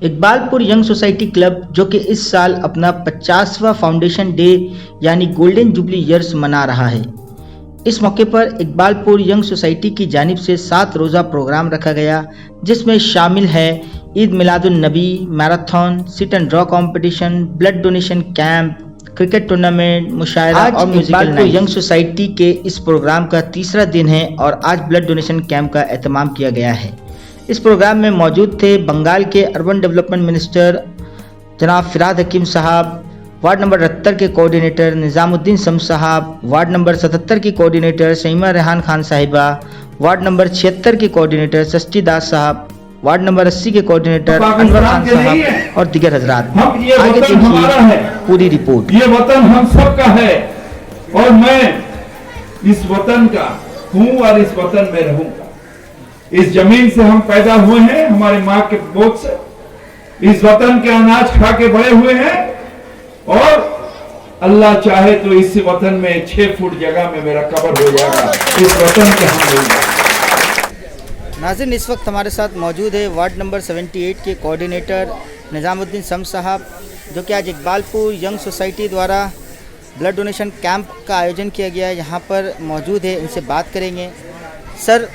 Iqbalpur young society club जो कि इस साल अपना 50वां फाउंडेशन डे यानी गोल्डन जुबली ईयर्स मना रहा है। इस मौके पर इकबालपुर यंग सोसाइटी की जानिब से 7 रोज़ा प्रोग्राम रखा गया, जिसमें शामिल है Eid Miladun Nabi, marathon, sit and draw competition, blood donation camp, cricket tournament, मुशायरा और म्यूजिकल नाइट। यंग सोसाइटी के इस प्रोग्राम का तीसरा दिन है और आज ब्लड डोनेशन कैंप का एहतमाम किया गया है। इस प्रोग्राम में मौजूद थे बंगाल के अर्बन डेवलपमेंट मिनिस्टर जनाब फिराद हकीम साहब, वार्ड नंबर 78 के कोऑर्डिनेटर निज़ामुद्दीन शम्स साहब, वार्ड नंबर 77 की कोऑर्डिनेटर सईमा रेहान खान साहिबा, वार्ड नंबर 76 के कोऑर्डिनेटर सस्ती दास साहब, वार्ड नंबर 80 के कोऑर्डिनेटर अनवर खान साहब और दीगर हजरात। आगे देखिए पूरी रिपोर्ट। ये वतन हम सबका है और मैं इस वतन का हूँ और इस वतन में रहूंगा। इस जमीन से हम पैदा हुए हैं, हमारी माँ के बोझ से इस वतन के अनाज खा के बड़े हुए हैं और अल्लाह चाहे तो इस वतन में 6 फुट जगह में मेरा कब्र हो जाएगा। इस वतन के हम लोग। नाज़रीन, इस वक्त हमारे साथ मौजूद है वार्ड नंबर 78 के कोऑर्डिनेटर निज़ामुद्दीन शम्स साहब, जो कि आज इकबालपुर यंग सोसाइटी द्वारा ब्लड डोनेशन कैंप का आयोजन किया गया है, यहाँ पर मौजूद है। इनसे बात करेंगे। सर,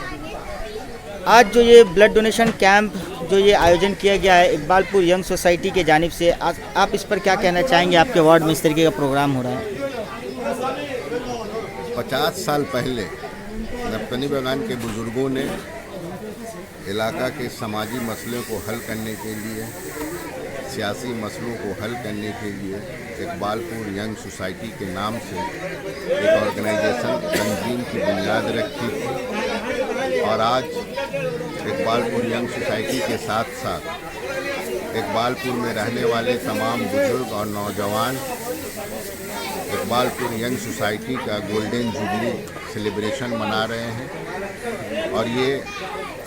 आज जो ये ब्लड डोनेशन कैंप जो ये आयोजन किया गया है इकबालपुर यंग सोसाइटी के जानिब से, आज आप इस पर क्या कहना चाहेंगे? आपके वार्ड में इस तरीके का प्रोग्राम हो रहा है। 50 साल पहले नबतनी बगान के बुज़ुर्गों ने इलाका के समाजी मसलों को हल करने के लिए, सियासी मसलों को हल करने के लिए इकबालपुर यंग सोसाइटी के नाम से एक ऑर्गेनाइजेशन तंजीम की बुनियाद रखी थी। और आज इकबालपुर यंग सोसाइटी के साथ साथ इकबालपुर में रहने वाले तमाम बुजुर्ग और नौजवान इकबालपुर यंग सोसाइटी का गोल्डन जुबली सेलिब्रेशन मना रहे हैं। और ये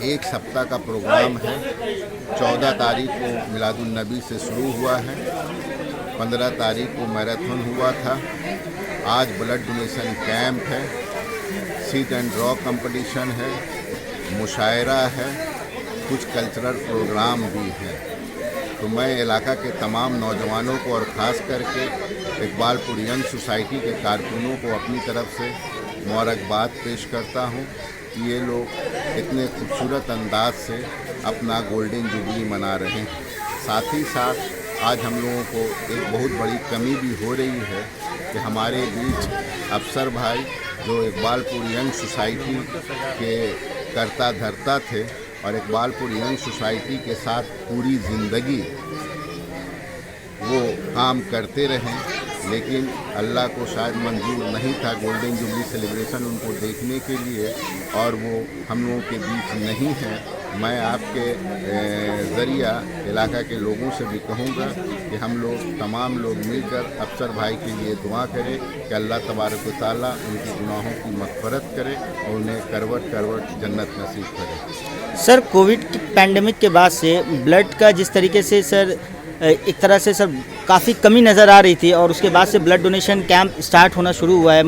एक सप्ताह का प्रोग्राम है। 14 तारीख को मिलादुन नबी से शुरू हुआ है, 15 तारीख को मैराथन हुआ था, आज ब्लड डोनेशन कैंप है, सीट एंड ड्रॉ कंपटीशन है, मुशायरा है, कुछ कल्चरल प्रोग्राम भी है। तो मैं इलाका के तमाम नौजवानों को और ख़ास करके इकबालपुर यंग सोसाइटी के कारकुनों को अपनी तरफ से मुबारकबाद पेश करता हूँ कि ये लोग इतने खूबसूरत अंदाज से अपना गोल्डन जुबली मना रहे हैं। साथ ही साथ आज हम लोगों को एक बहुत बड़ी कमी भी हो रही है कि हमारे बीच अफसर भाई जो इकबालपुर यंग सोसाइटी के करता धरता थे और इकबालपुर यंग सोसाइटी के साथ पूरी ज़िंदगी वो काम करते रहें, लेकिन अल्लाह को शायद मंजूर नहीं था गोल्डन जुबली सेलिब्रेशन उनको देखने के लिए और वो हम लोगों के बीच नहीं है। मैं आपके ज़रिया इलाका के लोगों से भी कहूँगा कि हम लोग तमाम लोग मिलकर अफसर भाई के लिए दुआ करें कि अल्लाह तबारक व तआला उनकी गुनाहों की मग़फ़िरत करे और उन्हें करवट करवट जन्नत नसीब करे। सर, कोविड की पैंडेमिक के बाद से ब्लड का जिस तरीके से सर एक तरह से सर काफ़ी कमी नज़र आ रही थी और उसके बाद से ब्लड डोनेशन कैंप स्टार्ट होना शुरू हुआ है।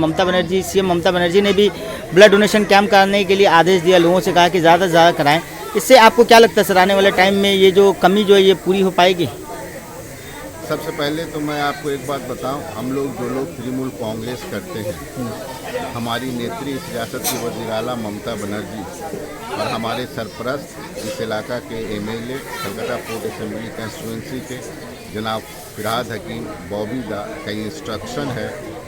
सीएम ममता बनर्जी ने भी ब्लड डोनेशन कैंप कराने के लिए आदेश दिया, लोगों से कहा कि ज़्यादा से ज़्यादा कराएं। इससे आपको क्या लगता है सर, आने वाले टाइम में ये जो कमी जो है ये पूरी हो पाएगी? सबसे पहले तो मैं आपको एक बात बताऊं, हम लोग जो लोग तृणमूल कांग्रेस करते हैं, हमारी नेत्री इस रियासत की वज़ीर आला ममता बनर्जी और हमारे सरपरस्त इस इलाका के MLA Calcutta port assembly constituency के जनाब फिराद हकीम बॉबीदा का इंस्ट्रक्शन है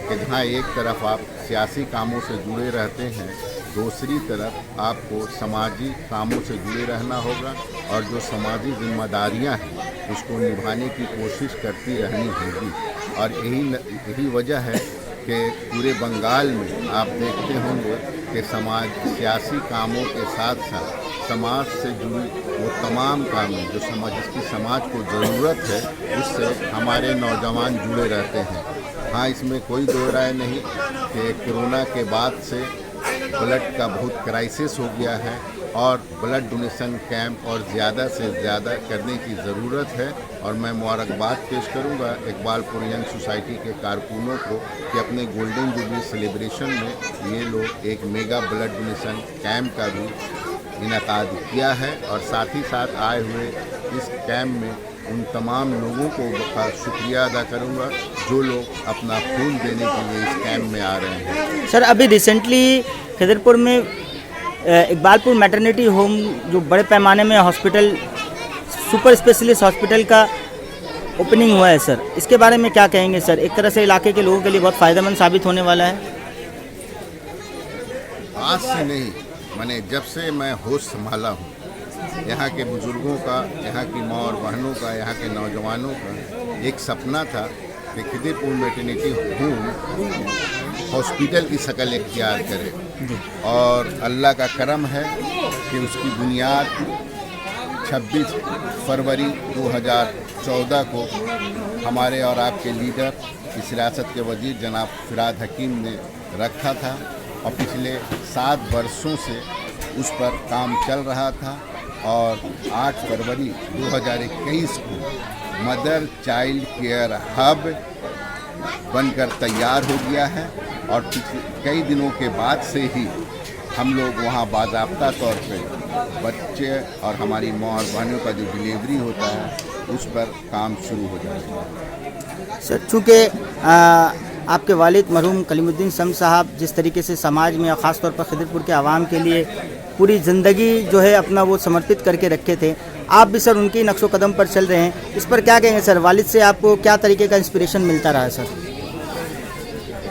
कि जहाँ एक तरफ आप सियासी कामों से जुड़े रहते हैं, दूसरी तरफ आपको समाजी कामों से जुड़े रहना होगा और जो समाजी जिम्मेदारियां हैं उसको निभाने की कोशिश करती रहनी होगी। और यही वजह है कि पूरे बंगाल में आप देखते होंगे कि सियासी कामों के साथ साथ समाज से जुड़ी वो तमाम काम जो जिसकी समाज को ज़रूरत है उससे हमारे नौजवान जुड़े रहते हैं। हाँ, इसमें कोई दो राय नहीं कि कोरोना के बाद से ब्लड का बहुत क्राइसिस हो गया है और ब्लड डोनेशन कैंप और ज़्यादा से ज़्यादा करने की ज़रूरत है। और मैं मुबारकबाद पेश करूंगा इकबालपुर यंग सोसाइटी के कारकुनों को कि अपने गोल्डन जुबली सेलिब्रेशन में ये लोग एक मेगा ब्लड डोनेशन कैंप का भी इनेकाद किया है और साथ ही साथ आए हुए इस कैंप में उन तमाम लोगों का शुक्रिया अदा करूंगा जो लोग अपना खून देने के लिए इस कैंप में आ रहे हैं। सर, अभी रिसेंटली खिदरपुर में इकबालपुर मैटरनिटी होम जो बड़े पैमाने में हॉस्पिटल, सुपर स्पेशलिस्ट हॉस्पिटल का ओपनिंग हुआ है सर, इसके बारे में क्या कहेंगे सर? एक तरह से इलाके के लोगों के लिए बहुत फ़ायदेमंद साबित होने वाला है। आज से नहीं, मैंने जब से मैं होश संभाला हूँ, यहाँ के बुजुर्गों का, यहाँ की माँ और बहनों का, यहाँ के नौजवानों का एक सपना था कि खिदरपुर मैटरनिटी होम हॉस्पिटल की शक्ल इख्तियार करे, और अल्लाह का करम है कि उसकी बुनियाद 26 फरवरी 2014 को हमारे और आपके लीडर, इस रियासत के वजीर जनाब फिराद हकीम ने रखा था, और पिछले 7 वर्षों से उस पर काम चल रहा था, और 8 फरवरी 2021 को मदर चाइल्ड केयर हब बनकर तैयार हो गया है, और पिछले कई दिनों के बाद से ही हम लोग वहाँ बाज़ाब्ता तौर पे बच्चे और हमारी माँ और बहनों का जो डिलीवरी होता है उस पर काम शुरू हो जाएगा। सर, चूँकि आपके वालिद मरहूम कलीमुद्दीन शम्स साहब जिस तरीके से समाज में और ख़ास तौर पर खिदरपुर के आवाम के लिए पूरी ज़िंदगी जो है अपना वो समर्पित करके रखे थे, आप भी सर उनकी नक्शो कदम पर चल रहे हैं, इस पर क्या कहेंगे सर? वालिद से आपको क्या तरीके का इंस्पिरेशन मिलता रहा है सर?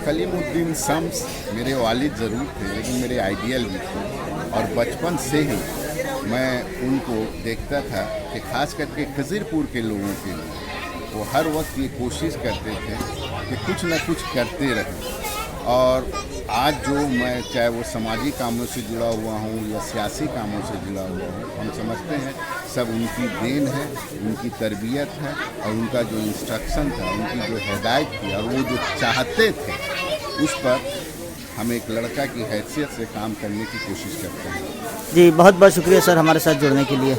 कलीमुद्दीन शम्स मेरे वालिद ज़रूर थे, लेकिन मेरे आइडियल भी थे, और बचपन से ही मैं उनको देखता था कि ख़ास करके खिदरपुर के लोगों के लिए वो हर वक्त ये कोशिश करते थे कि कुछ न कुछ करते रहें। और आज जो मैं, चाहे वो सामाजिक कामों से जुड़ा हुआ हूँ या सियासी कामों से जुड़ा हुआ हूँ, हम समझते हैं सब उनकी देन है, उनकी तरबियत है, और उनका जो इंस्ट्रक्शन था, उनकी जो हिदायत थी, और वो जो चाहते थे, उस पर हम एक लड़का की हैसियत से काम करने की कोशिश करते हैं। जी, बहुत बहुत शुक्रिया सर हमारे साथ जुड़ने के लिए।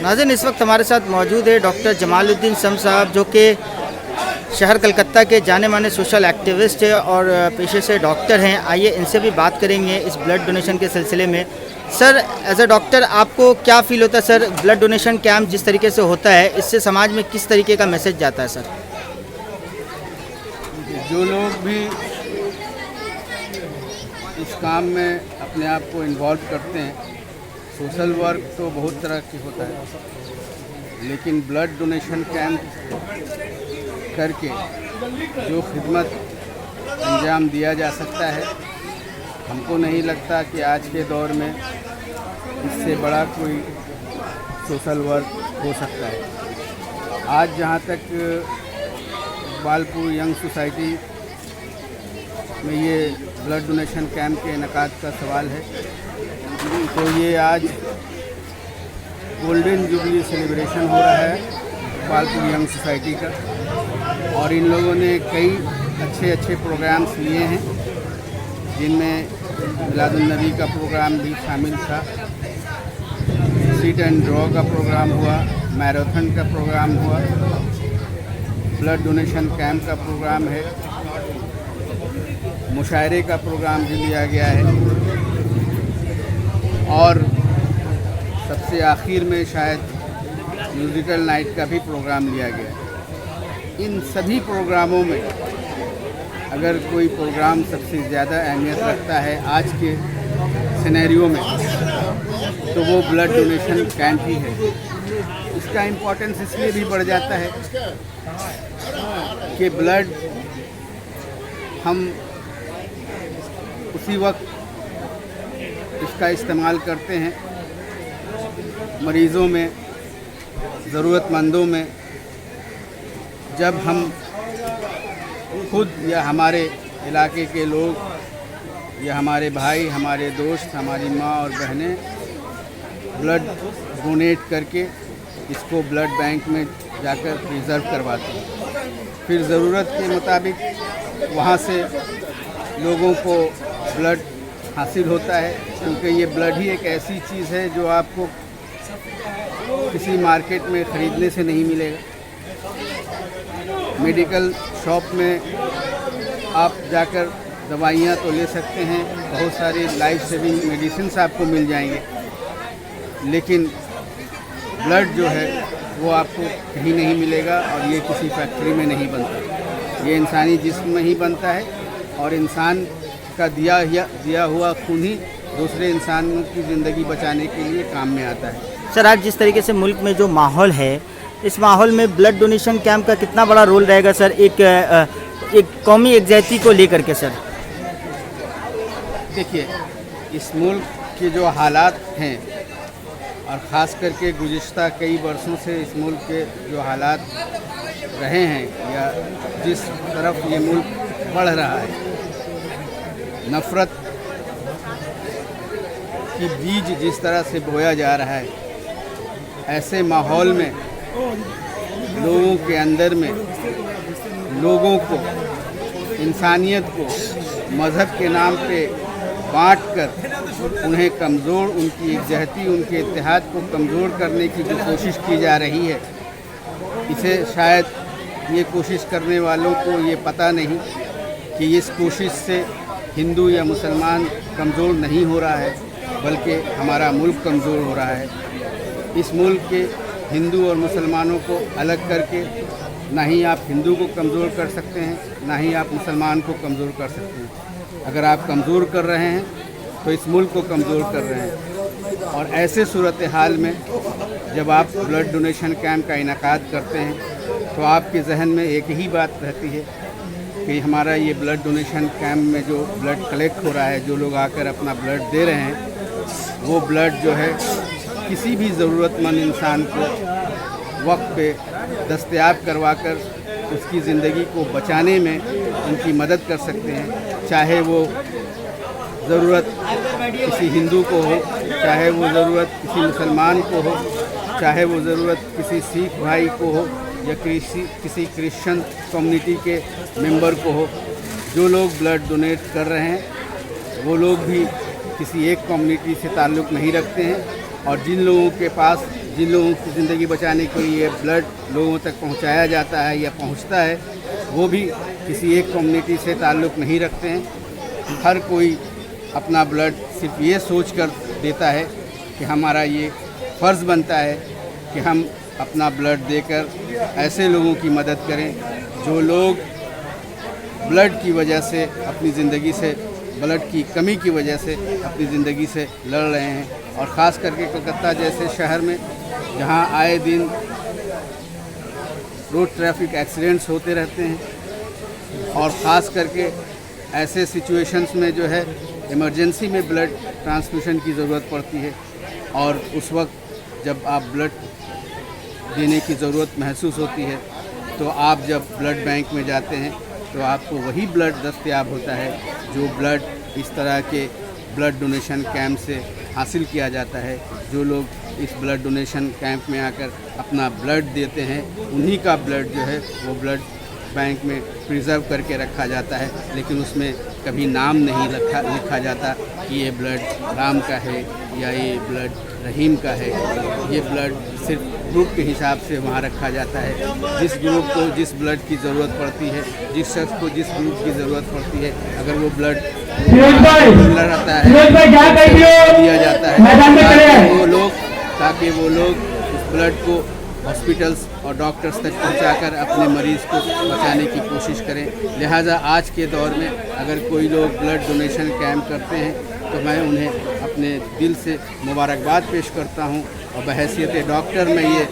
नाज़रीन, इस वक्त हमारे साथ मौजूद है डॉक्टर जमालुद्दीन शम्स साहब, जो कि शहर कलकत्ता के जाने माने सोशल एक्टिविस्ट है और पेशे से डॉक्टर हैं। आइए इनसे भी बात करेंगे इस ब्लड डोनेशन के सिलसिले में। सर, एज अ डॉक्टर आपको क्या फ़ील होता है सर, ब्लड डोनेशन कैंप जिस तरीके से होता है, इससे समाज में किस तरीके का मैसेज जाता है सर? जो लोग भी इस काम में अपने आप को इन्वॉल्व करते हैं, सोशल वर्क तो बहुत तरह की होता है, लेकिन ब्लड डोनेशन कैंप करके जो खिदमत अंजाम दिया जा सकता है, हमको नहीं लगता कि आज के दौर में इससे बड़ा कोई सोशल वर्क हो सकता है। आज जहाँ तक इकबालपुर यंग सोसाइटी में ये ब्लड डोनेशन कैंप के इनेकाद का सवाल है, तो ये आज गोल्डन जुबली सेलिब्रेशन हो रहा है इकबालपुर यंग सोसाइटी का, और इन लोगों ने कई अच्छे प्रोग्राम्स लिए हैं, जिनमें मिलादुन्नबी का प्रोग्राम भी शामिल था, सीट एंड ड्रॉ का प्रोग्राम हुआ, मैराथन का प्रोग्राम हुआ, ब्लड डोनेशन कैंप का प्रोग्राम है, मुशायरे का प्रोग्राम भी लिया गया है, और सबसे आखिर में शायद म्यूज़िकल नाइट का भी प्रोग्राम लिया गया है। इन सभी प्रोग्रामों में अगर कोई प्रोग्राम सबसे ज़्यादा अहमियत रखता है आज के सिनेरियो में, तो वो ब्लड डोनेशन कैंप ही है। इसका इम्पोर्टेंस इसलिए भी बढ़ जाता है कि ब्लड हम उसी वक्त इसका इस्तेमाल करते हैं मरीज़ों में, ज़रूरतमंदों में, जब हम खुद या हमारे इलाके के लोग या हमारे भाई, हमारे दोस्त, हमारी माँ और बहनें ब्लड डोनेट करके इसको ब्लड बैंक में जाकर रिज़र्व करवाते हैं। फिर ज़रूरत के मुताबिक वहाँ से लोगों को ब्लड हासिल होता है, क्योंकि ये ब्लड ही एक ऐसी चीज़ है जो आपको किसी मार्केट में ख़रीदने से नहीं मिलेगा। मेडिकल शॉप में आप जाकर दवाइयाँ तो ले सकते हैं, बहुत सारी लाइफ सेविंग मेडिसिन्स आपको मिल जाएंगे, लेकिन ब्लड जो है वो आपको कहीं नहीं मिलेगा और ये किसी फैक्ट्री में नहीं बनता। ये इंसानी जिस्म में ही बनता है और इंसान का दिया हुआ खून ही दूसरे इंसानों की ज़िंदगी बचाने के लिए काम में आता है। सर, आज जिस तरीके से मुल्क में जो माहौल है, इस माहौल में ब्लड डोनेशन कैंप का कितना बड़ा रोल रहेगा सर, एक कौमी यकजहती को लेकर के? सर देखिए, इस मुल्क के जो हालात हैं और ख़ास करके गुज़िश्ता कई वर्षों से इस मुल्क के जो हालात रहे हैं या जिस तरफ ये मुल्क बढ़ रहा है, नफ़रत की बीज जिस तरह से बोया जा रहा है, ऐसे माहौल में लोगों के अंदर में लोगों को, इंसानियत को मज़हब के नाम पे बांटकर उन्हें कमज़ोर, उनकी एकजहती, उनके इत्तेहाद को कमज़ोर करने की जो कोशिश की जा रही है, इसे शायद ये कोशिश करने वालों को ये पता नहीं कि इस कोशिश से हिंदू या मुसलमान कमज़ोर नहीं हो रहा है, बल्कि हमारा मुल्क कमज़ोर हो रहा है। इस मुल्क के हिंदू और मुसलमानों को अलग करके ना ही आप हिंदू को कमज़ोर कर सकते हैं, ना ही आप मुसलमान को कमज़ोर कर सकते हैं। अगर आप कमज़ोर कर रहे हैं तो इस मुल्क को कमज़ोर कर रहे हैं। और ऐसे सूरत हाल में जब आप ब्लड डोनेशन कैंप का इनेकाद करते हैं तो आपके जहन में एक ही बात रहती है कि हमारा ये ब्लड डोनेशन कैंप में जो ब्लड कलेक्ट हो रहा है, जो लोग आकर अपना ब्लड दे रहे हैं, वो ब्लड जो है किसी भी ज़रूरतमंद इंसान को वक्त पे दस्तयाब करवाकर उसकी ज़िंदगी को बचाने में उनकी मदद कर सकते हैं। चाहे वो ज़रूरत किसी हिंदू को हो, चाहे वो ज़रूरत किसी मुसलमान को हो, चाहे वो ज़रूरत किसी सिख भाई को हो या किसी क्रिश्चियन कम्युनिटी के मेंबर को हो। जो लोग ब्लड डोनेट कर रहे हैं वो लोग भी किसी एक कम्युनिटी से ताल्लुक़ नहीं रखते हैं, और जिन लोगों के पास, जिन लोगों की ज़िंदगी बचाने के लिए ब्लड लोगों तक पहुंचाया जाता है या पहुंचता है, वो भी किसी एक कम्युनिटी से ताल्लुक़ नहीं रखते हैं। हर कोई अपना ब्लड सिर्फ ये सोच कर देता है कि हमारा ये फ़र्ज़ बनता है कि हम अपना ब्लड देकर ऐसे लोगों की मदद करें जो लोग ब्लड की वजह से अपनी ज़िंदगी से, ब्लड की कमी की वजह से अपनी ज़िंदगी से लड़ रहे हैं। और ख़ास करके कलकत्ता जैसे शहर में जहां आए दिन रोड ट्रैफिक एक्सीडेंट्स होते रहते हैं, और ख़ास करके ऐसे सिचुएशंस में जो है इमरजेंसी में ब्लड ट्रांसफ्यूशन की ज़रूरत पड़ती है, और उस वक्त जब आप ब्लड देने की ज़रूरत महसूस होती है तो आप जब ब्लड बैंक में जाते हैं तो आपको वही ब्लड दस्तयाब होता है जो ब्लड इस तरह के ब्लड डोनेशन कैंप से हासिल किया जाता है। जो लोग इस ब्लड डोनेशन कैंप में आकर अपना ब्लड देते हैं, उन्हीं का ब्लड जो है वो ब्लड बैंक में प्रिजर्व करके रखा जाता है, लेकिन उसमें कभी नाम नहीं लिखा जाता कि ये ब्लड राम का है या ये ब्लड रहीम का है। ये ब्लड सिर्फ ग्रुप के हिसाब से वहाँ रखा जाता है। जिस ग्रुप को जिस ब्लड की ज़रूरत पड़ती है, जिस शख्स को जिस ग्रुप की ज़रूरत पड़ती है, अगर वो ब्लड रहता है दिया जाता है ताकि वो लोग उस ब्लड को हॉस्पिटल्स और डॉक्टर्स तक पहुंचाकर अपने मरीज़ को बचाने की कोशिश करें। लिहाजा आज के दौर में अगर कोई लोग ब्लड डोनेशन कैंप करते हैं तो मैं उन्हें अपने दिल से मुबारकबाद पेश करता हूं, और बहैसियत डॉक्टर मैं ये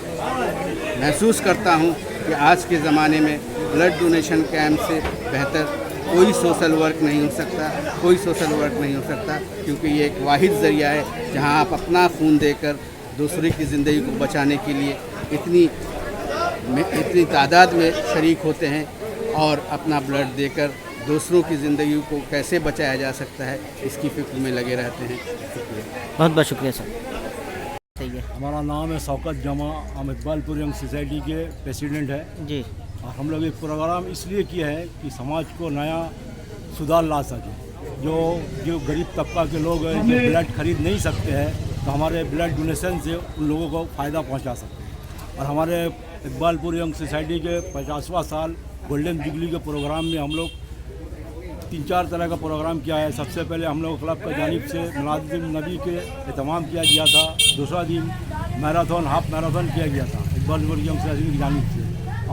महसूस करता हूं कि आज के ज़माने में ब्लड डोनेशन कैंप से बेहतर कोई सोशल वर्क नहीं हो सकता, कोई सोशल वर्क नहीं हो सकता, क्योंकि ये एक वाहिद ज़रिया है जहां आप अपना खून देकर दूसरे की ज़िंदगी को बचाने के लिए इतनी तादाद में शरीक होते हैं, और अपना ब्लड देकर दूसरों की ज़िंदगी को कैसे बचाया जा सकता है इसकी फ़िक्र में लगे रहते हैं। बहुत बहुत शुक्रिया सर। सही है। हमारा नाम है शौकत जमा, हम इकबालपुर यंग सोसाइटी के प्रेसिडेंट हैं जी। और हम लोग एक प्रोग्राम इसलिए किया है कि समाज को नया सुधार ला सके। जो गरीब तबका के लोग हैं जो ब्लड खरीद नहीं सकते हैं, तो हमारे ब्लड डोनेशन से उन लोगों को फ़ायदा पहुंचा सकते हैं। और हमारे इकबालपुर यंग सोसाइटी के 50वां साल गोल्डन जुबली के प्रोग्राम में हम लोग 3-4 तरह का प्रोग्राम किया है। सबसे पहले हम लोग क्लब की जानिब से मिलादुन नबी के एहतमाम किया गया था। दूसरा दिन मैराथन, हाफ मैराथन किया गया था। इकबाल पुर यंग सोसाइटी की जानिब से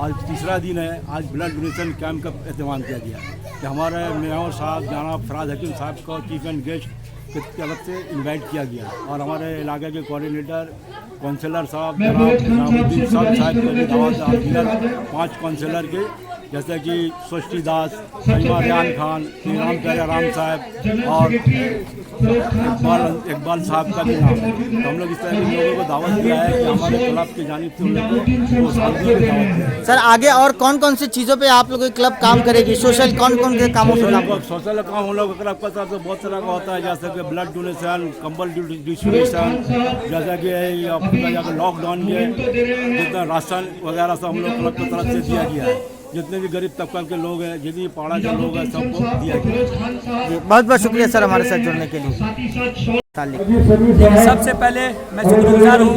आज तीसरा दिन है। आज ब्लड डोनेशन कैंप का एहतमाम किया गया कि हमारे मेयर साहब जनाब फराज हकीम साहब को चीफ एंड गेस्ट की तरफ से इनवाइट किया गया और हमारे इलाके के कोऑर्डिनेटर काउंसलर साहब जनाब निजामुद्दीन साहब को भी दावत 5 काउंसलर के जैसे कि सृष्टि दास, सईमा रियान खान, श्री राम प्यारे राम साहब और इकबाल साहब का भी नाम है। तो हम लोग इस तरह के लोगों को दावत दिया है कि हमारे क्लब की जानिब से उन लोगों को शांति की दावत है। सर आगे और कौन कौन सी चीज़ों पे आप लोगों की क्लब काम करेगी? सोशल कौन कौन से कामों पे काम? सोशल काम हम लोग क्लब का तरफ से बहुत सारा का होता है, जैसे कि ब्लड डोनेशन, कंबल डिस्ट्रीब्यूशन, जैसे कि लॉकडाउन में जितना राशन वगैरह सब हम लोग क्लब की तरफ से दिया गया है। जितने भी गरीब तबका के लोग हैं, जितनी पाड़ा के लोग हैं, सबको दिया गया। बहुत बहुत शुक्रिया सर हमारे साथ जुड़ने के लिए। सबसे पहले मैं शुक्रगुजार हूँ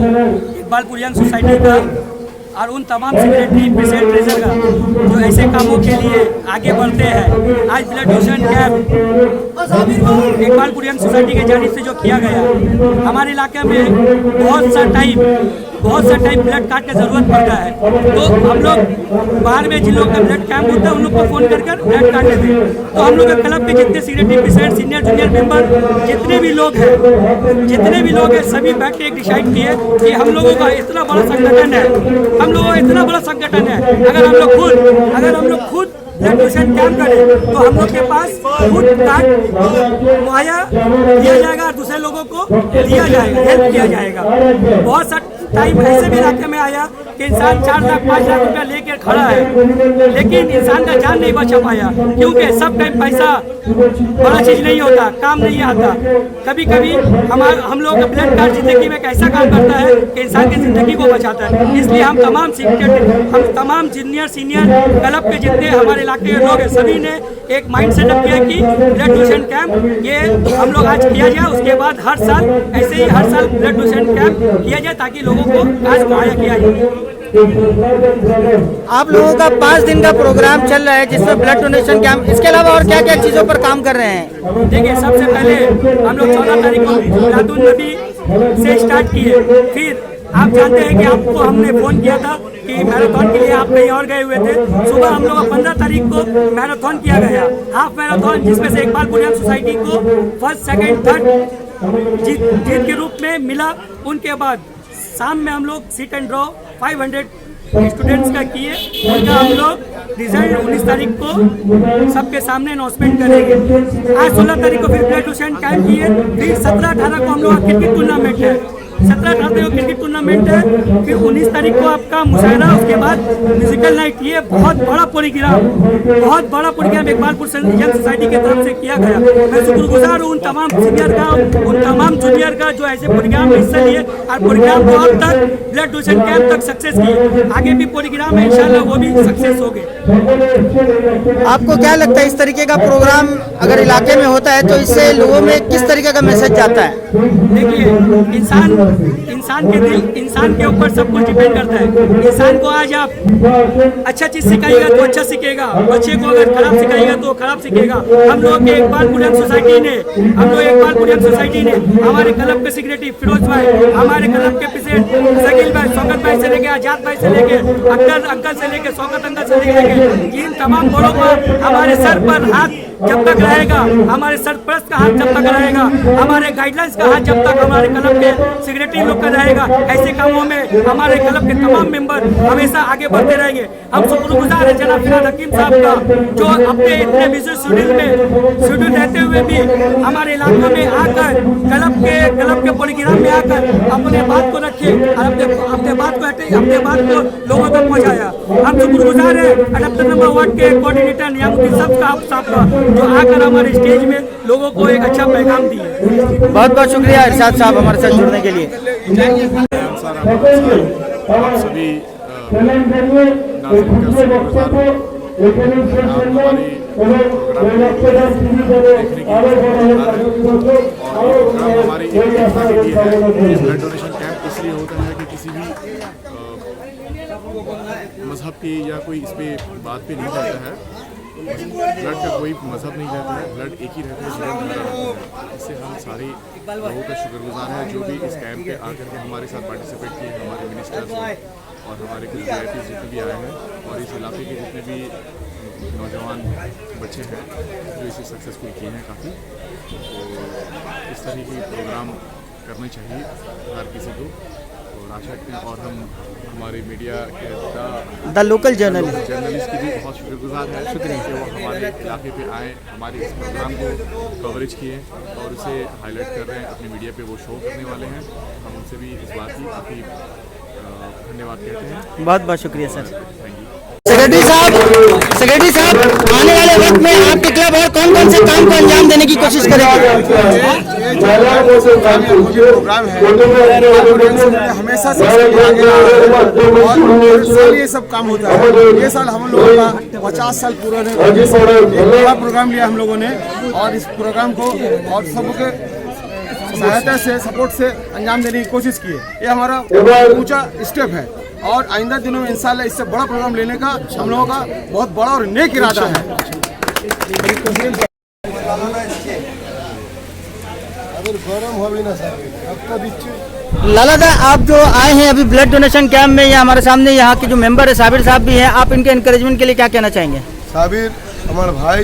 इकबालपुर यंग सोसाइटी का और उन तमाम सेक्रेटरी प्रेसिडेंट ट्रेजर का जो ऐसे कामों के लिए आगे बढ़ते हैं। आज blood donation camp Iqbalpur young society के जानिब से जो किया गया, हमारे इलाके में बहुत सा टाइम ब्लड कार्ड की ज़रूरत पड़ता है। तो हम लोग बाहर में जिन लोग का ब्लड कैंप होता है उन लोग को फ़ोन कर ब्लड कार्ड लेते हैं। तो हम लोग के क्लब के जितने secretary president senior junior member जितने भी लोग हैं सभी बैठ के एक डिसाइड किए कि हम लोगों का इतना बड़ा संगठन है, अगर हम लोग खुद ब्लड डोनेशन कैंप करें तो हम लोग के पास खुद कार्ड मुहैया दिया जाएगा और दूसरे लोगों को दिया जाएगा, हेल्प किया जाएगा। बहुत सा टाइम ऐसे भी इलाके में आया कि इंसान 4 लाख 5 लाख रुपया लेकर खड़ा है, लेकिन इंसान का जान नहीं बचा पाया, क्योंकि सब टाइम पैसा बड़ा चीज़ नहीं होता, काम नहीं आता। कभी कभी हम लोग का ब्लड कार्ड जिंदगी में कैसा काम करता है कि इंसान की ज़िंदगी को बचाता है। इसलिए हम तमाम जूनियर सीनियर क्लब के जितने हमारे इलाके के लोग हैं, सभी ने एक माइंड सेटअप किया कि ब्लड डोनेशन कैंप ये हम लोग आज किया जाए। उसके बाद हर साल ऐसे ही हर साल ब्लड डोनेशन कैंप किया जाए ताकि लोगों को आज मुहैया किया जाए। आप लोगों का 5 दिन का प्रोग्राम चल रहा है जिसमें ब्लड डोनेशन कैंप, इसके अलावा और क्या क्या चीज़ों पर काम कर रहे हैं? देखिए, सबसे पहले हम लोग 14 तारीख को मिलादुन नबी से स्टार्ट किए। फिर आप जानते हैं कि आपको हमने फ़ोन किया था कि मैराथन के लिए आप कहीं और गए हुए थे। सुबह हम लोग 15 तारीख को मैराथन किया गया, हाफ मैराथन, जिसमें से इकबालपुर यंग सोसाइटी को फर्स्ट सेकंड थर्ड जीत के रूप में मिला। उनके बाद शाम में हम लोग सीट एंड ड्रॉ 500 स्टूडेंट्स का किए। उनका हम लोग रिजल्ट 19 तारीख को सबके सामने अनाउंसमेंट करेंगे। आज 16 तारीख को फिर ब्लड डोनेशन कैंप किए। फिर 17-18 को हम लोग क्रिकेट टूर्नामेंट है, 17-18 को क्रिकेट टूर्नामेंट है। फिर 19 तारीख को आपका मुशायरा, उसके बाद म्यूजिकल नाइट। ये बहुत बड़ा प्रोग्राम इकबालपुर यंग सोसाइटी की तरफ से किया गया। मैं शुक्रगुजार हूँ उन तमाम सीनियर का, उन तमाम जूनियर का जो ऐसे प्रोग्राम में हिस्सा लिए और प्रोग्राम को अब तक ब्लड डोनेशन कैंप तक सक्सेस किए। आगे भी प्रोग्राम है, इंशाल्लाह वो भी सक्सेस हो गए। आपको क्या लगता है इस तरीके का प्रोग्राम अगर इलाके में होता है तो इससे लोगों में किस तरीके का मैसेज जाता है? देखिए, इंसान के ऊपर सब कुछ डिपेंड करता है। इंसान को आज आप अच्छा चीज सिखाइएगा तो अच्छा सीखेगा, बच्चे को अगर खराब सिखाइएगा तो खराब सीखेगा। हम लोग इकबालपुर यंग सोसाइटी ने हमारे क्लब के सेक्रेटरी फिरोज भाई, हमारे क्लब के प्रेसिडेंट शकील भाई, शौकत भाई से लेके आजाद भाई से लेके अख्तर अंकल से लेके शौकत अंकल से लेके इन तमाम बड़ों का हमारे सर पर हाथ जब तक रहेगा, हमारे सरपरस्त का हाथ जब तक रहेगा, हमारे गाइडलाइंस का हाथ जब तक हमारे क्लब के सेक्रेटरी लोग का रहेगा, ऐसे कामों में हमारे क्लब के तमाम मेंबर हमेशा आगे बढ़ते रहेंगे। हम शुक्रगुजार हैं जनाब फराज हकीम साहब का, जो अपने इतने बिजी शेड्यूल रहते हुए भी हमारे इलाकों में आकर क्लब के प्रोग्राम में आकर अपने बात को रखे और अपने बात को लोगों तक पहुँचाया। हम शुक्रगुजार हैं 78 नंबर वार्ड के कोऑर्डिनेटर निजामुद्दीन साहब का, जो आकर हमारे स्टेज में लोगों को एक अच्छा पैगाम दिए। बहुत बहुत शुक्रिया इरशाद साहब हमारे साथ जुड़ने के लिए। आप सभी नाज़रीन का शुक्रगुजार हूं। हमारी हमारी ब्लड डोनेशन कैंप इसलिए होता है कि किसी भी मजहब की या कोई इस पे बात पे नहीं रहता है। ब्लड का कोई मजहब नहीं रहता है, ब्लड एक ही रहता है, जीवन भरा रहता है। इससे हम सारे लोगों का शुक्रगुजार हैं जो भी इस कैंप पे आकर के हमारे साथ पार्टिसिपेट किए, हमारे मिनिस्टर्स और हमारे कुछ VIP जितने भी आए हैं और इस इलाके के जितने भी नौजवान बच्चे हैं जो इसे सक्सेसफुल किए हैं काफ़ी। तो इस तरह के प्रोग्राम करने चाहिए हर किसी को, और आशा करते हैं। और हम हमारे मीडिया के द लोकल जर्नलिस्ट की भी बहुत शुक्रगुजार है, शुक्रिया कि वो हमारे इलाके पे आए, हमारे इस प्रोग्राम को कवरेज किए और उसे हाईलाइट कर रहे हैं, अपनी मीडिया पे वो शो करने वाले हैं। हम उनसे भी इस बात की काफ़ी धन्यवाद कहते हैं। बहुत बहुत शुक्रिया सर। Thank you. सेक्रेटरी साहब, आने वाले वक्त में आपके क्लब और कौन कौन से काम को अंजाम देने की कोशिश करेंगे? प्रोग्राम है हमेशा से आगे रहा है और हर साल ये सब काम होता है। ये साल हम लोगों का 50 साल पूरा है, एक बड़ा प्रोग्राम लिया हम लोगों ने और इस प्रोग्राम को और सबके सहायता से सपोर्ट से अंजाम देने की कोशिश की है। ये हमारा ऊंचा स्टेप है और आइंदा दिनों में इंशाल्लाह इससे बड़ा प्रोग्राम लेने का हम लोगों का बहुत बड़ा और नेक इरादा है। लाला दा, आप जो आए हैं अभी ब्लड डोनेशन कैंप में, या हमारे सामने यहाँ के जो मेंबर है साबिर साहब भी हैं, आप इनके एनकरेजमेंट के लिए क्या कहना चाहेंगे? সাবির আমার ভাই,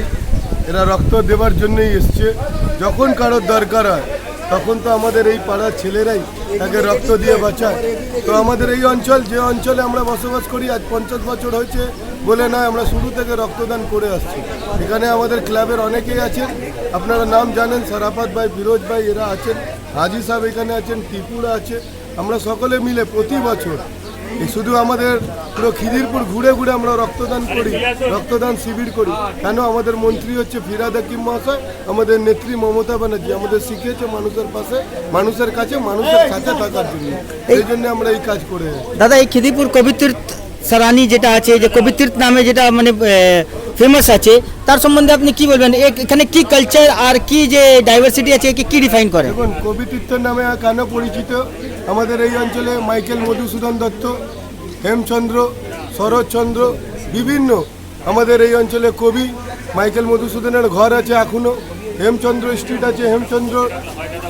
এরা রক্ত দেওয়ার জন্যই এসছে। যখন কারোর দরকার হয় তখন তো আমাদের এই পাড়ার ছেলেরাই তাকে রক্ত দিয়ে বাঁচায়। তো আমাদের এই অঞ্চল, যে অঞ্চলে আমরা বসবাস করি, আজ 50 বছর হয়েছে বলে নয়, আমরা শুরু থেকে রক্তদান করে আসছি। এখানে আমাদের ক্লাবের অনেকেই আছেন, আপনারা নাম জানেন, সারাফাত ভাই, ফিরোজ ভাই, এরা আছেন, হাজি সাহেব এখানে আছেন, ত্রিপুরা আছে। আমরা সকলে মিলে প্রতি বছর শুধু আমাদের পুরো খিদিরপুর ঘুরে ঘুরে আমরা রক্তদান করি, রক্তদান শিবির করি। কেন? আমাদের মন্ত্রী হচ্ছে ফিরাদ হাকিম মহাশয়, আমাদের নেত্রী মমতা ব্যানার্জি আমাদের শিখিয়েছে মানুষের পাশে, মানুষের কাছে, মানুষের সাথে থাকার জন্য। এই জন্য আমরা এই কাজ করে। দাদা, এই খিদিপুর কবিতীর্থ সারানি যেটা আছে, যে কবিতীর্থ নামে যেটা মানে ফেমাস আছে, তার সম্বন্ধে আপনি কি বলবেন? এখানে কি কালচার আর কি যে ডাইভার্সিটি আছে, কি ডিফাইন করে? দেখুন, কবিতীর্থ নামে কেন পরিচিত? আমাদের এই অঞ্চলে মাইকেল মধুসূদন দত্ত, হেমচন্দ্র, শরৎচন্দ্র, বিভিন্ন আমাদের এই অঞ্চলে কবি। মাইকেল মধুসূদনের ঘর আছে এখনও, হেমচন্দ্র স্ট্রিট আছে, হেমচন্দ্র,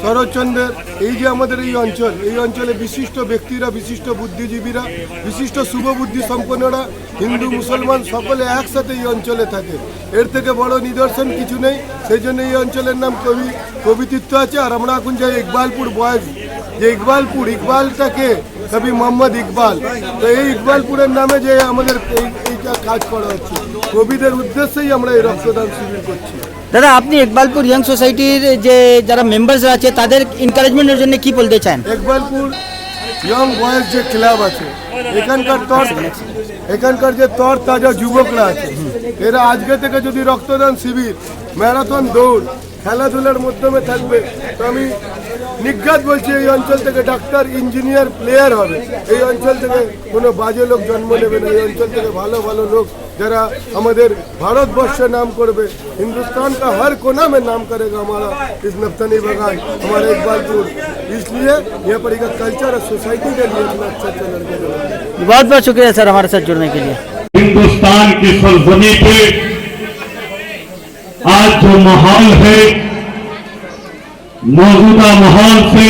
শরৎচন্দ্রের। এই যে আমাদের এই অঞ্চল, এই অঞ্চলে বিশিষ্ট ব্যক্তিরা, বিশিষ্ট বুদ্ধিজীবীরা, বিশিষ্ট শুভবুদ্ধি সম্পন্নরা, হিন্দু মুসলমান সকলে একসাথে এই অঞ্চলে থাকে। এর থেকে বড় নিদর্শন কিছু নেই। সেই জন্য এই অঞ্চলের নাম কবিতীর্থ আছে। আর আমরা এখন যাই ইকবালপুর বয়েজ, যে ইকবালপুর, ইকবালটাকে কবি মোহাম্মদ ইকবাল, তো এই ইকবালপুরের নামে যে আমাদের এইটা কাজ করা হচ্ছে, কবিদের উদ্দেশ্যেই আমরা এই রক্তদান শিবির করছি। দাদা, আপনি ইকবালপুর ইয়াং সোসাইটির যে যারা মেম্বার্স আছে তাদের এনকারেজমেন্টের জন্য কি বলতে চান? ইকবালপুর ইয়ং বয়েজ যে ক্লাব আছে, এখানকার যে তর তাজা যুবকরা আছে, এরা আজকে থেকে যদি রক্তদান শিবির, ম্যারাথন দৌড়, খেলাধুলার মাধ্যমে থাকবে, তো আমি নিজ্ঞাত বলছি এই অঞ্চল থেকে ডাক্তার, ইঞ্জিনিয়ার, প্লেয়ার হবে। এই অঞ্চল থেকে কোনো বাজে লোক জন্ম নেবে না। এই অঞ্চল থেকে ভালো ভালো लोग जरा हमारे भारतवर्ष नाम करबे, हिंदुस्तान का हर कोना में नाम करेगा हमारा इस नफ्तानी बगान, हमारे इकबालपुर। इसलिए यहाँ पर एक कल्चर और सोसाइटी के लिए अपना अच्छा लड़के। बहुत बहुत शुक्रिया सर हमारे साथ जुड़ने के लिए। हिंदुस्तान की सरजमी पे आज जो माहौल है, मौजूदा माहौल से